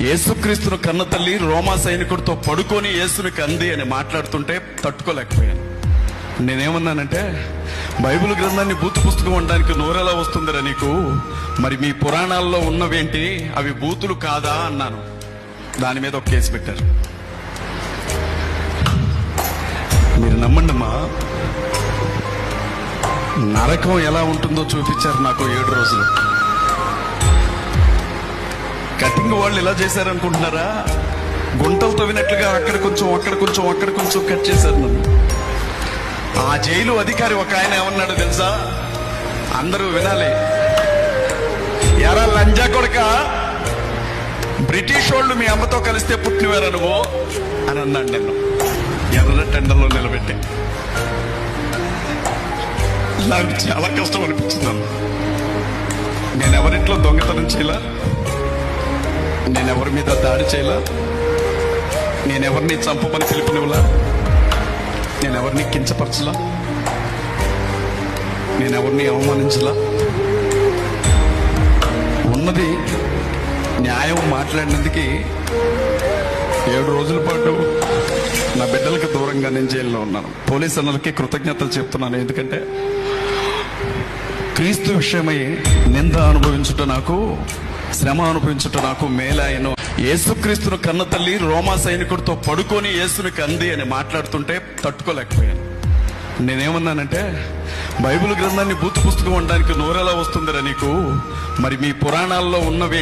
యేసుక్రీస్తును కన్న తల్లి రోమా సైనికుడితో పడుకొని యేసుని కంది అని మాట్లాడుతుంటే తట్టుకోలేకపోయాను. నేనేమన్నానంటే, బైబిల్ గ్రంథాన్ని బూతు పుస్తకం అనడానికి నోరెలా వస్తుందిరా నీకు? మరి మీ పురాణాల్లో ఉన్నవేంటి, అవి బూతులు కాదా అన్నాను. దాని మీద ఒక కేసు పెట్టారు. మీరు నమ్మండమ్మా, నరకం ఎలా ఉంటుందో చూపించారు నాకు 7 రోజులు. కటింగ్ వాళ్ళు ఇలా చేశారనుకుంటున్నారా? గుంటలు తవ్వినట్లుగా అక్కడ కొంచెం అక్కడ కొంచెం అక్కడ కొంచెం కట్ చేశారు నన్ను. ఆ జైలు అధికారి ఒక ఆయన ఏమన్నాడు తెలుసా? అందరూ వినాలి. ఎరా లంజా కొడక, బ్రిటిష్ వాళ్ళు మీ అమ్మతో కలిస్తే పుట్టినవారా నువ్వు అని అన్నాడు. నేను ఎర్ర టెండర్లో నిలబెట్టి నాకు చాలా కష్టం అనిపించింది. నేను ఎవరింట్లో దొంగతనం చేయలా, నేనెవరి మీద దాడి చేయలా, నేనెవరిని చంపమని పిలుపునివ్వలా, నేనెవరిని కించపరచలా, నేనెవరిని అవమానించలా. ఉన్నది న్యాయం మాట్లాడినందుకు 7 రోజుల పాటు నా బిడ్డలకు దూరంగా నేను జైల్లో ఉన్నాను. పోలీసు అన్నలకి కృతజ్ఞతలు చెప్తున్నాను. ఎందుకంటే క్రీస్తు విషయమై నింద అనుభవించుట నాకు, శ్రమ అనుభవించుట నాకు మేలాయను. యేసుక్రీస్తును కన్న తల్లి రోమా సైనికుడితో పడుకొని యేసుని కంది అని మాట్లాడుతుంటే తట్టుకోలేకపోయాను. నేనేమన్నానంటే, బైబిల్ గ్రంథాన్ని బూతు పుస్తకం అనడానికి నోరెలా వస్తుందిరా నీకు? మరి మీ పురాణాల్లో ఉన్నవి